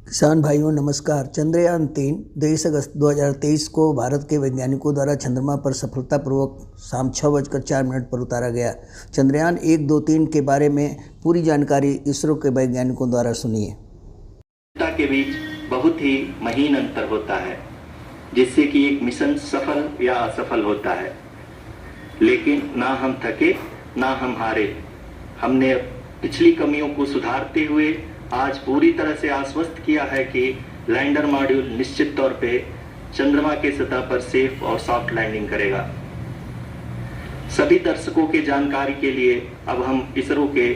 किसान भाइयों नमस्कार। चंद्रयान-3 23 अगस्त 2023 को भारत के वैज्ञानिकों द्वारा चंद्रमा पर सफलतापूर्वक शाम 6:04 पर उतारा गया। चंद्रयान 1, 2, 3 के बारे में पूरी जानकारी इसरो के वैज्ञानिकों द्वारा सुनिए। के बीच बहुत ही महीन अंतर होता है, जिससे कि एक मिशन सफल या असफल होता है। लेकिन ना हम थके ना हम हारे। हमने पिछली कमियों को सुधारते हुए आज पूरी तरह से आश्वस्त किया है कि लैंडर मॉड्यूल निश्चित तौर पे चंद्रमा के सतह पर सेफ और सॉफ्ट लैंडिंग करेगा। सभी दर्शकों के जानकारी के लिए अब हम इसरो के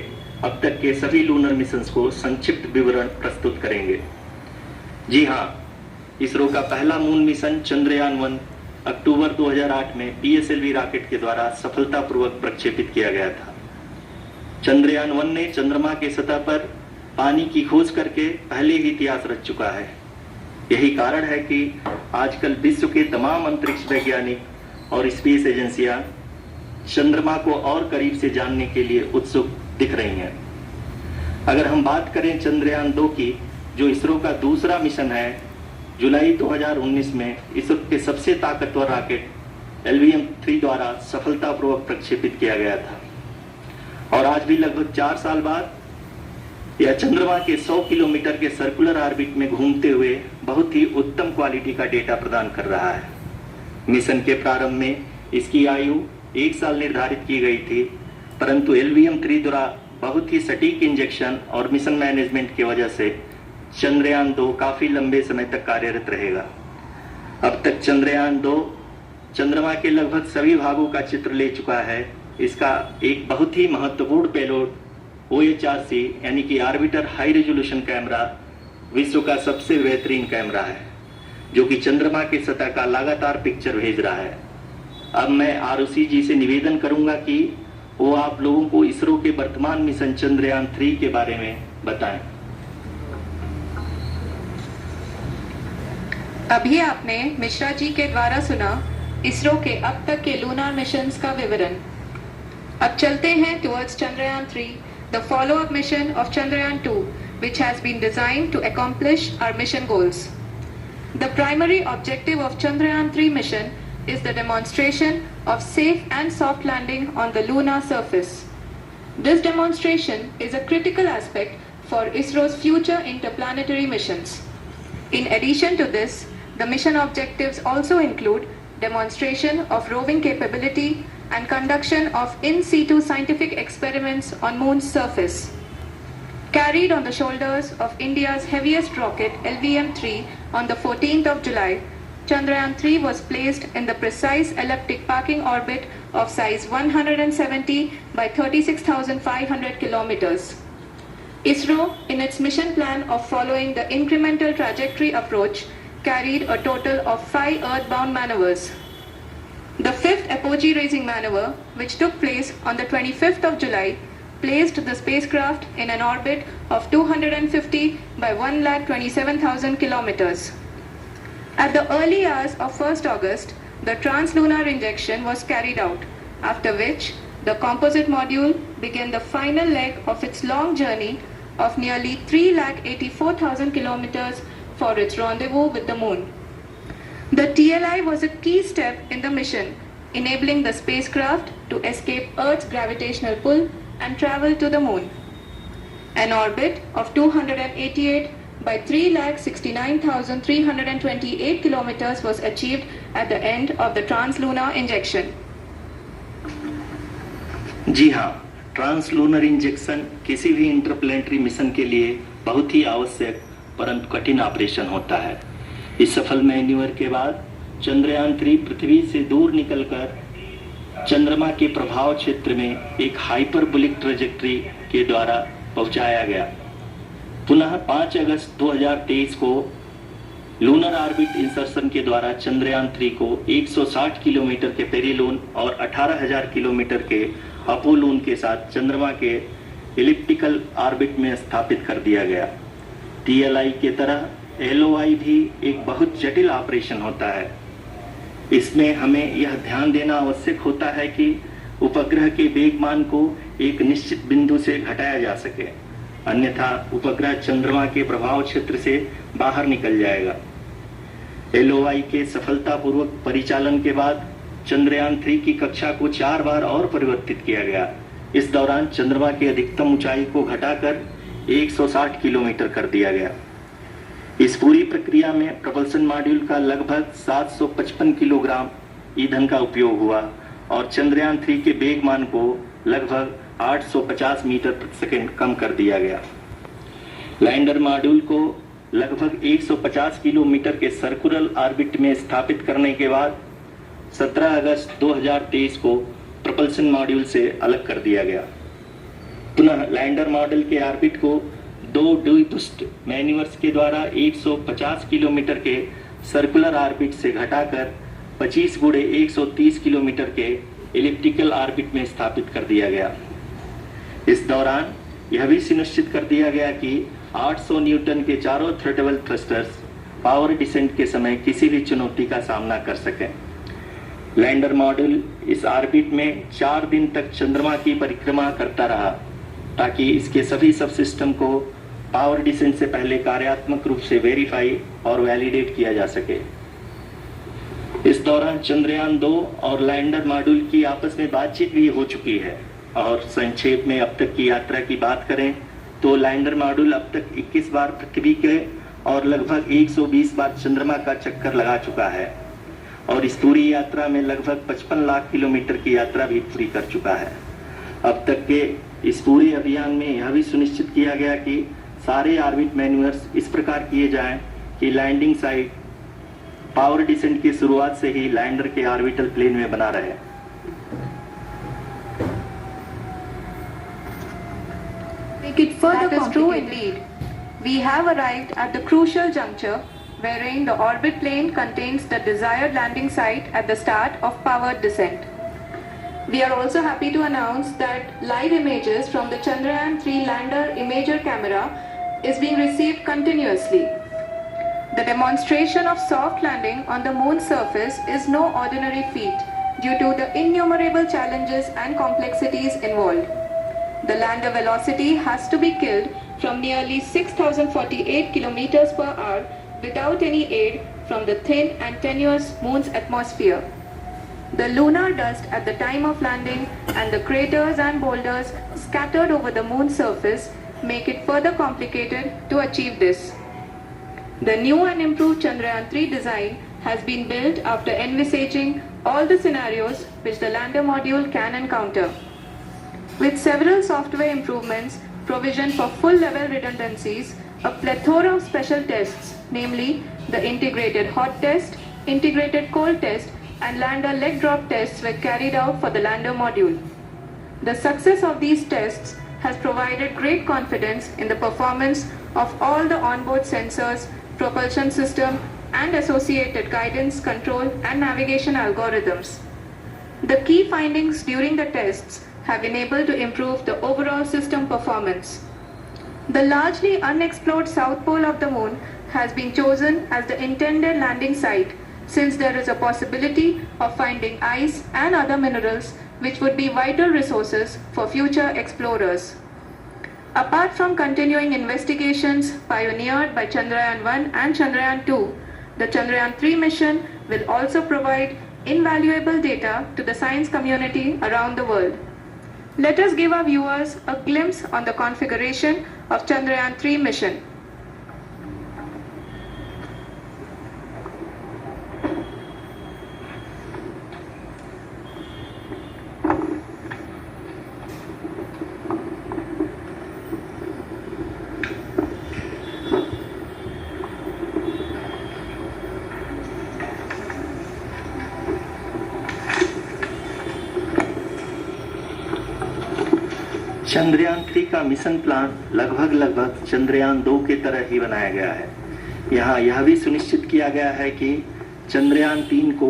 अब तक के सभी लूनर मिशंस को संक्षिप्त विवरण प्रस्तुत करेंगे। जी हाँ, इसरो का पहला मून मिशन चंद्रयान-1 अक्टूबर 2008 में PSLV रॉकेट के द्वारा सफलतापूर्वक प्रक्षेपित किया गया था। चंद्रयान-1 ने चंद्रमा के सतह पर पानी की खोज करके पहले ही इतिहास रच चुका है। यही कारण है कि आजकल विश्व के तमाम अंतरिक्ष वैज्ञानिक और स्पेस एजेंसियां चंद्रमा को और करीब से जानने के लिए उत्सुक दिख रही हैं। अगर हम बात करें चंद्रयान-2 की, जो इसरो का दूसरा मिशन है, जुलाई 2019 में इसरो के सबसे ताकतवर रॉकेट LVM-3 द्वारा सफलतापूर्वक प्रक्षेपित किया गया था। और आज भी लगभग 4 साल बाद यह चंद्रमा के 100 किलोमीटर के सर्कुलर ऑर्बिट में घूमते हुए बहुत ही उत्तम क्वालिटी का डेटा प्रदान कर रहा है। मिशन के प्रारंभ में इसकी आयु 1 साल निर्धारित की गई थी, परंतु LVM-3 द्वारा बहुत ही सटीक इंजेक्शन और मिशन मैनेजमेंट की वजह से चंद्रयान-2 काफी लंबे समय तक कार्यरत रहेगा। अब तक चंद्रयान-2 चंद्रमा के लगभग सभी भागों का चित्र ले चुका है। इसका एक बहुत ही महत्वपूर्ण पेलोड OHRC यानी कि ऑर्बिटर हाई रेजोल्यूशन कैमरा विश्व का सबसे बेहतरीन कैमरा है, जो कि चंद्रमा के सतह का लगातार पिक्चर भेज रहा है। अब मैं ROC जी से निवेदन करूंगा कि वो आप लोगों को इसरो के वर्तमान मिशन चंद्रयान-3 के बारे में बताएं। अभी आपने मिश्रा जी के द्वारा सुना इसरो के अब तक के लूनर मिशंस का विवरण। अब चलते हैं towards Chandrayaan-3, the follow-up mission of Chandrayaan-2, which has been designed to accomplish our mission goals. The primary objective of Chandrayaan-3 mission is the demonstration of safe and soft landing on the lunar surface. This demonstration is a critical aspect for ISRO's future interplanetary missions. In addition to this, the mission objectives also include demonstration of roving capability and conduction of in situ scientific experiments on Moon's surface. Carried on the shoulders of India's heaviest rocket LVM-3 on the 14th of July, Chandrayaan-3 was placed in the precise elliptic parking orbit of size 170 by 36,500 kilometers. ISRO, in its mission plan of following the incremental trajectory approach, carried a total of 5 earthbound maneuvers. The fifth apogee raising maneuver, which took place on the 25th of July, placed the spacecraft in an orbit of 250 by 1,27,000 kilometers. At the early hours of 1st August, the translunar injection was carried out, after which the composite module began the final leg of its long journey of nearly 3,84,000 kilometers for its rendezvous with the Moon. The TLI was a key step in the mission, enabling the spacecraft to escape Earth's gravitational pull and travel to the Moon. An orbit of 288 by 3,69,328 kilometers was achieved at the end of the translunar injection. जी हाँ, translunar injection किसी भी interplanetary mission के लिए बहुत ही आवश्यक परंतु कठिन operation होता है। इस सफल मैन्यूवर के बाद चंद्रयान-3 पृथ्वी से दूर निकलकर चंद्रमा के प्रभाव क्षेत्र में एक हाइपरबोलिक ट्रैजेक्टरी के द्वारा पहुंचाया गया। पुनः 5 अगस्त 2023 को लूनर ऑर्बिट इंसर्शन के द्वारा चंद्रयान-3 को 160 किलोमीटर के पेरिलून और 18,000 किलोमीटर के अपोलून के साथ चंद्रमा के एलिप्टिकल ऑर्बिट में स्थापित कर दिया गया। TLI के तरह LOI भी एक बहुत जटिल ऑपरेशन होता है। इसमें हमें यह ध्यान देना आवश्यक होता है कि उपग्रह के वेगमान को एक निश्चित बिंदु से घटाया जा सके। अन्यथा उपग्रह चंद्रमा के प्रभाव क्षेत्र से बाहर निकल जाएगा। LOI के सफलतापूर्वक परिचालन के बाद चंद्रयान 3 की कक्षा को 4 बार और परिवर्तित किया गया। इस दौरान चंद्रमा की अधिकतम ऊंचाई को घटाकर 160 किलोमीटर कर दिया गया। इस पूरी प्रक्रिया में प्रपल्सन मॉड्यूल का लगभग 755 किलोग्राम ईंधन का उपयोग हुआ और चंद्रयान 3 के वेगमान को लगभग 850 मीटर प्रति सेकंड कम कर दिया गया। लैंडर मॉड्यूल को लगभग 150 किलोमीटर के सर्कुलर ऑर्बिट में स्थापित करने के बाद 17 अगस्त 2023 को प्रपल्सन मॉड्यूल से अलग कर दिया गया। पुनः लैंडर मॉड्यूल के ऑर्बिट को 2 द्विपृष्ठ मैन्यूवर्स के द्वारा 150 किलोमीटर के सर्कुलर ऑर्बिट से घटाकर 25 × 130 किलोमीटर के एलिप्टिकल ऑर्बिट में स्थापित कर दिया गया। इस दौरान यह भी सुनिश्चित कर दिया गया कि 800 न्यूटन के चारों थ्रोटल थ्रस्टर्स पावर डिसेंट के समय किसी भी चुनौती का सामना कर सकें। लैंडर मॉड्यूल इस ऑर्बिट में 4 दिन तक चंद्रमा की परिक्रमा करता रहा ताकि इसके सभी सब सिस्टम को पावर डिसेंट से पहले कार्यात्मक रूप से वेरीफाई और वैलिडेट किया जा सके। इस दौरान चंद्रयान 2 और लैंडर मॉड्यूल की आपस में बातचीत भी हो चुकी है और संक्षेप में अब तक की यात्रा की बात करें तो लैंडर मॉड्यूल अब तक 21 बार पृथ्वी के और लगभग 120 बार चंद्रमा का चक्कर लगा चुका है और इस पूरी यात्रा में लगभग 55 लाख किलोमीटर की यात्रा भी पूरी कर चुका है। अब तक के इस पूरे अभियान में यह भी सुनिश्चित किया गया कि सारे ऑर्बिट मैन्यूवर्स इस प्रकार किए जाएं कि लैंडिंग साइट पावर डिसेंट की शुरुआत से ही लैंडर के ऑर्बिटल प्लेन में बना रहे। That is true indeed. We have arrived at the crucial juncture wherein the orbit plane contains the desired landing site at the start of powered descent. We are also happy to announce that live images from the Chandrayaan 3 lander imager camera is being received continuously. The demonstration of soft landing on the moon's surface is no ordinary feat due to the innumerable challenges and complexities involved. The lander velocity has to be killed from nearly 6,048 kilometers per hour without any aid from the thin and tenuous moon's atmosphere. The lunar dust at the time of landing and the craters and boulders scattered over the moon's surface make it further complicated to achieve this. The new and improved Chandrayaan 3 design has been built after envisaging all the scenarios which the lander module can encounter. With several software improvements, provision for full-level redundancies, a plethora of special tests, namely the integrated hot test, integrated cold test, and lander leg drop tests were carried out for the lander module. The success of these tests has provided great confidence in the performance of all the onboard sensors, propulsion system, and associated guidance, control, and navigation algorithms. The key findings during the tests have enabled to improve the overall system performance. The largely unexplored south pole of the moon has been chosen as the intended landing site since there is a possibility of finding ice and other minerals which would be vital resources for future explorers. Apart from continuing investigations pioneered by Chandrayaan 1 and Chandrayaan 2, the Chandrayaan 3 mission will also provide invaluable data to the science community around the world. Let us give our viewers a glimpse on the configuration of Chandrayaan 3 mission. Chandrayaan 3 का mission plan लगभग चंद्रयान 2 की तरह ही बनाया गया है। यहाँ यह भी सुनिश्चित किया गया है कि चंद्रयान 3 को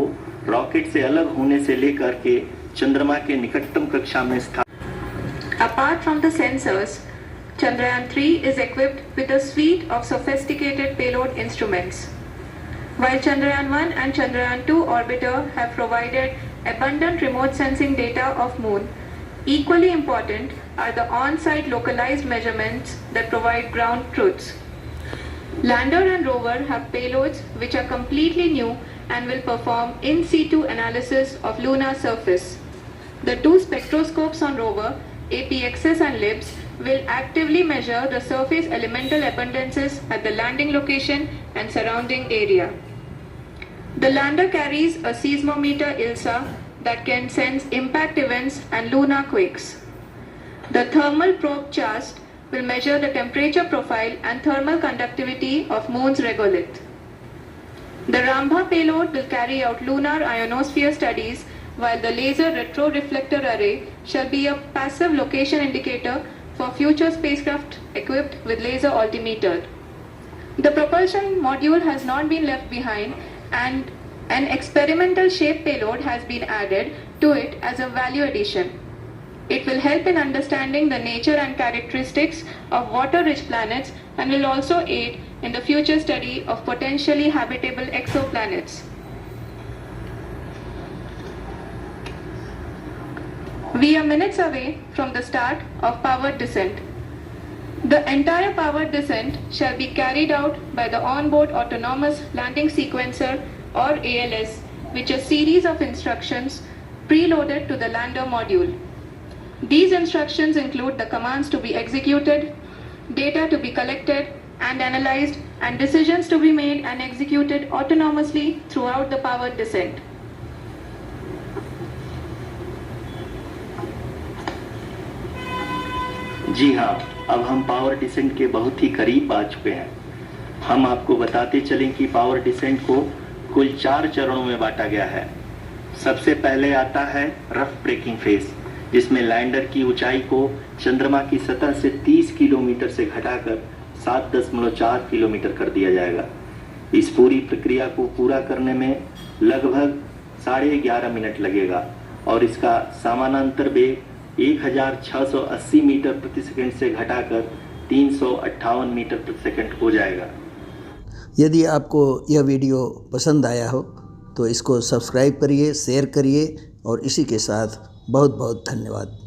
रॉकेट से अलग होने से लेकर के चंद्रमा के निकटतम कक्षा में स्थापित। Apart from the sensors, Chandrayaan 3 is equipped with a suite of sophisticated payload instruments. While Chandrayaan 1 and Chandrayaan 2 orbiter have provided abundant remote sensing data of Moon, Equally important are the on-site localized measurements that provide ground truths. Lander and rover have payloads which are completely new and will perform in situ analysis of lunar surface. The two spectroscopes on rover, APXS and LIBS, will actively measure the surface elemental abundances at the landing location and surrounding area. The lander carries a seismometer ILSA that can sense impact events and lunar quakes. The thermal probe CHAST will measure the temperature profile and thermal conductivity of Moon's regolith. The Rambha payload will carry out lunar ionosphere studies, while the laser retroreflector array shall be a passive location indicator for future spacecraft equipped with laser altimeter. The propulsion module has not been left behind, and an experimental shape payload has been added to it as a value addition. It will help in understanding the nature and characteristics of water-rich planets and will also aid in the future study of potentially habitable exoplanets. We are minutes away from the start of powered descent. The entire powered descent shall be carried out by the onboard autonomous landing sequencer or ALS, which is a series of instructions preloaded to the lander module. These instructions include the commands to be executed, data to be collected and analyzed, and decisions to be made and executed autonomously throughout the powered descent. जी हाँ, अब हम power descent के बहुत ही करीब आ चुके हैं। हम आपको बताते चलें कि पावर डिसेंट को कुल 4 चरणों में बांटा गया है। सबसे पहले आता है रफ ब्रेकिंग फेज, जिसमें लैंडर की ऊंचाई को चंद्रमा की सतह से 30 किलोमीटर से घटाकर 7.4 किलोमीटर कर दिया जाएगा। इस पूरी प्रक्रिया को पूरा करने में लगभग 11.5 मिनट लगेगा और इसका समानांतर वेग 1680 मीटर प्रति सेकंड से घटाकर 358 मीटर प्रति सेकंड हो जाएगा। यदि आपको यह वीडियो पसंद आया हो तो इसको सब्सक्राइब करिए, शेयर करिए और इसी के साथ बहुत बहुत धन्यवाद।